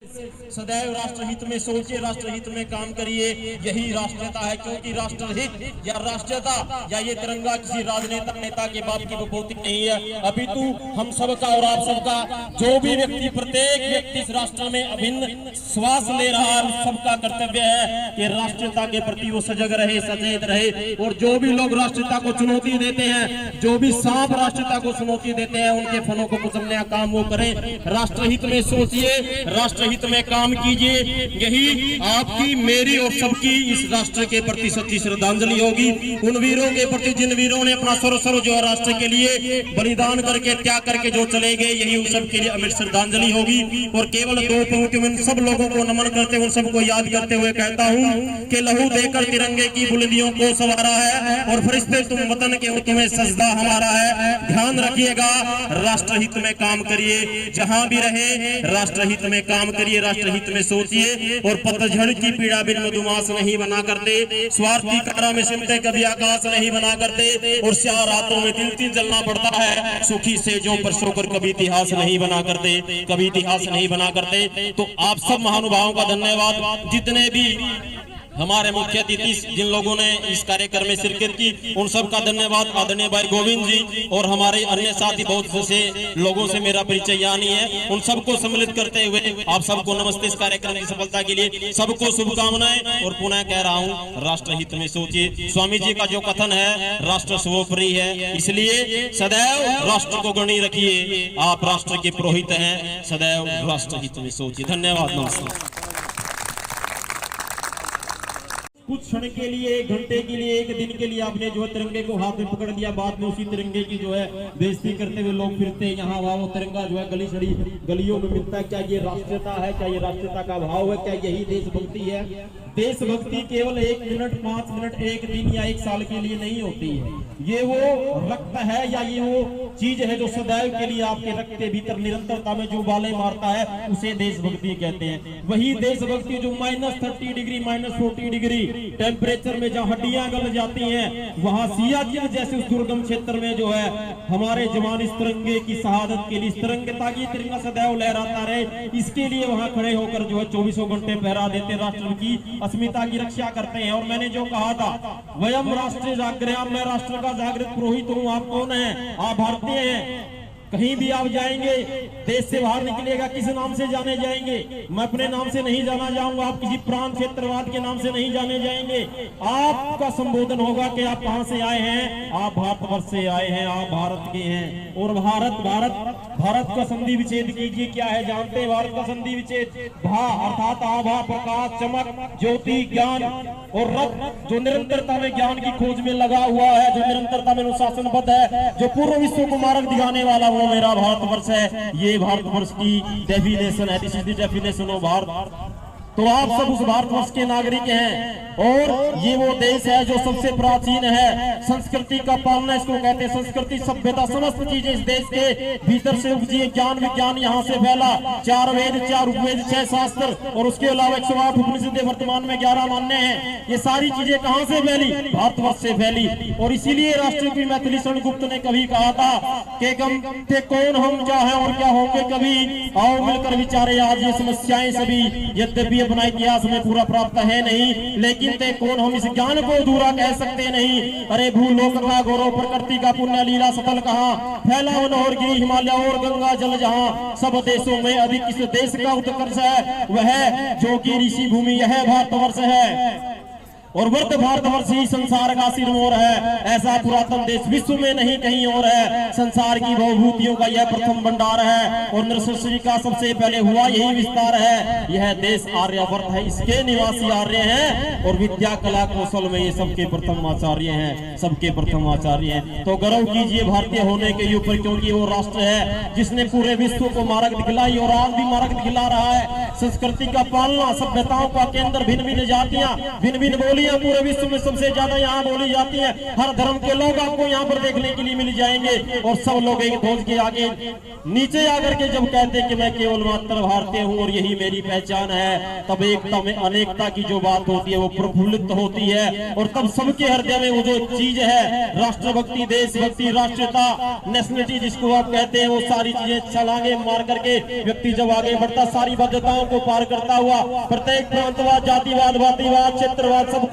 सदैव राष्ट्रहित में सोचिए, राष्ट्रहित में काम करिए, यही राष्ट्रीयता है। क्योंकि राष्ट्रहित या राष्ट्रीयता या ये तिरंगा किसी राजनेता नेता के बाप की बपोती नहीं है, अपितु हम सबका और आप सबका, जो भी व्यक्ति, प्रत्येक व्यक्ति इस राष्ट्र में अभिन्न श्वास ले रहा है, सबका कर्तव्य है कि राष्ट्रीयता के प्रति वो सजग रहे, सचेत रहे। और जो भी लोग राष्ट्रीयता को चुनौती देते हैं, जो भी सांप राष्ट्रीयता को चुनौती देते हैं, उनके फलों को कुचलने का काम वो करें। राष्ट्रहित में सोचिए, राष्ट्रहित में काम कीजिए, यही आपकी, मेरी और सबकी इस राष्ट्र के प्रति सच्ची श्रद्धांजलि होगी। उन वीरों के प्रति जिन वीरों ने अपना सर्वस्व जो है राष्ट्र के लिए बलिदान करके, त्याग करके जो चले गए, यही उन सब के लिए अमिट श्रद्धांजलि होगी। और केवल दो पंक्तियों में सब लोगों को नमन करते हुए, उन सबको याद करते हुए कहता हूँ कि लहू देकर तिरंगे की बुलंदियों को संवारा है, और फरिश्ते तुम वतन के हो, तुम्हें सजदा हमारा है। ध्यान रखिएगा, राष्ट्रहित में काम करिए, जहां भी रहे राष्ट्रहित में काम करिए, राष्ट्रहित में सोचिए। और पतझड़ की पीड़ा बिन मधुमास नहीं बना करते, स्वार्थी कारा में सिमटे कभी आकाश नहीं बना करते, और स्याह रातों में तिल तिल जलना पड़ता है, सुखी सेजों पर सोकर कभी इतिहास नहीं बना करते, कभी इतिहास नहीं बना करते। तो आप सब महानुभावों का धन्यवाद, जितने भी हमारे मुख्य अतिथि जिन लोगों ने इस कार्यक्रम में शिरकत की, उन सब का धन्यवाद। आदरणीय भाई गोविंद जी और हमारे अन्य साथी, बहुत से लोगों से मेरा परिचय यहाँ नहीं है, उन सबको सम्मिलित करते हुए आप सबको नमस्ते। इस कार्यक्रम की सफलता के लिए सबको शुभकामनाएं। और पुनः कह रहा हूँ, राष्ट्रहित में सोचिए। स्वामी जी का जो कथन है, राष्ट्र सर्वोपरि है, इसलिए सदैव राष्ट्र को गणी रखिए। आप राष्ट्र के पुरोहित हैं, सदैव राष्ट्रहित में सोचिए। धन्यवाद, नमस्कार। कुछ क्षण के लिए, एक घंटे के लिए, एक दिन के लिए आपने जो है तिरंगे को हाथ में पकड़ लिया, बाद में उसी तिरंगे की जो है बेइज्जती करते हुए लोग फिरते हैं यहाँ वहाँ। वो तिरंगा जो है गली सड़ी गलियों में मिलता है। क्या ये राष्ट्रीयता है? क्या ये राष्ट्रीयता का भाव है? क्या यही देशभक्ति है? देशभक्ति केवल 1 मिनट, 5 मिनट, 1 दिन या 1 साल के लिए नहीं होती है। ये वो रक्त है या ये वो चीज है जो सदैव के लिए आपके रक्त के भीतर निरंतरता में जो बाले मारता है, उसे देशभक्ति कहते हैं। वही देशभक्ति जो -30 डिग्री, -40 डिग्री टेम्परेचर में जहाँ हड्डियां गल जाती हैं, वहाँ सियाचिन जैसे उस दुर्गम क्षेत्र में जो है हमारे जवान इस तिरंगे की शहादत के लिए, इस तिरंगे की तिरंगा सदैव लहराता रहे, इसके लिए वहाँ खड़े होकर जो है 24 घंटे पहरा देते, राष्ट्र की अस्मिता की रक्षा करते हैं। और मैंने जो कहा था, वयम राष्ट्र जागृत, मैं राष्ट्र का जागृत पुरोहित हूँ। आप कौन है? आप भारतीय हैं। कहीं भी आप जाएंगे, देश से बाहर निकलेगा, किस नाम से जाने जाएंगे? मैं अपने नाम से नहीं जाना जाऊंगा, आप किसी प्रांत क्षेत्रवाद के नाम से नहीं जाने जाएंगे। आपका संबोधन होगा कि आप कहां से आए हैं। आप भारतवर्ष से आए हैं, आप भारत के हैं। और भारत का संधि विच्छेद कीजिए। क्या है जानते हैं भारत का संधि विच्छेद? भा अर्थात आभा, प्रकाश, चमक, ज्योति, ज्ञान और रथ, जो निरंतरता में ज्ञान की खोज में लगा हुआ है, जो निरंतरता में अनुशासनबद्ध है, जो पूर्व विश्व को मार्ग दिखाने वाला, वो मेरा भारतवर्ष है। ये भारतवर्ष की डेफिनेशन है। This is the definition of Bharat. तो आप सब उस भारतवर्ष के नागरिक हैं, और ये वो देश है जो सबसे प्राचीन है। संस्कृति का पालना इसको कहते हैं। संस्कृति, सभ्यता, समस्त चीजें इस देश के भीतर से उपजी। ज्ञान विज्ञान यहाँ से फैला। 4 वेद, 4 उपवेद, 6 शास्त्र और उसके अलावा 108 उपनिषदें, वर्तमान में 11 मान्य हैं। ये सारी चीजें कहाँ से फैली? भारतवर्ष से फैली। और इसीलिए राष्ट्रपति मैथिली शरण गुप्त ने कभी कहा था कि गम थे कौन हम, क्या है और क्या होंगे कभी, आओ मिलकर विचारे आज ये समस्याएं सभी। यद्यपि अपना इतिहास में पूरा प्राप्त है नहीं, लेकिन ते कौन हम इस ज्ञान को अधूरा कह सकते नहीं। अरे भूलोक का गौरव, प्रकृति का पुण्य लीला सफल कहाँ, फैला मनोहर गिरी हिमालय और गंगा जल जहाँ। सब देशों में अधिक किस देश का उत्कर्ष है, वह जो कि ऋषि भूमि यह भारतवर्ष है। और वर्त भारतवर्ष ही संसार का सिरमौर है। ऐसा पुरातन देश विश्व में नहीं कहीं और है। संसार की बहुभूतियों का यह प्रथम भंडार है, और नरसृष्टि का सबसे पहले हुआ यही विस्तार है। यह देश आर्यवर्त है, इसके निवासी आर्य हैं, और विद्या कला कौशल में ये सबके प्रथम आचार्य हैं, सबके प्रथम आचार्य हैं। तो गर्व कीजिए भारतीय होने के ऊपर, क्योंकि वो राष्ट्र है जिसने पूरे विश्व को मार्ग दिखलाई और आज भी मार्ग दिखला रहा है। संस्कृति का पालना, सभ्यताओं का केंद्र, भिन्न भिन्न जातियां, भिन्न भिन्न बोली, बोलियां पूरे विश्व में सबसे ज्यादा यहाँ बोली जाती है। हर धर्म के लोग आपको यहाँ पर देखने के लिए मिल जाएंगे और सब लोग एक ध्वज के आगे नीचे आकर के जब कहते हैं कि मैं केवल मात्र भारतीय हूँ और यही मेरी पहचान है, तब एकता में अनेकता की जो बात होती है वो प्रफुल्लित होती है और तब सबके हृदय में वो जो चीज है राष्ट्रभक्ति, देशभक्ति, राष्ट्रीयता, नेशनलिटी जिसको आप कहते हैं, वो सारी चीजें छलांगे मार करके व्यक्ति जब आगे बढ़ता, सारी बाध्यताओं को पार करता हुआ, प्रत्येक प्रांतवाद, जातिवाद, वादीवाद, क्षेत्रवाद सब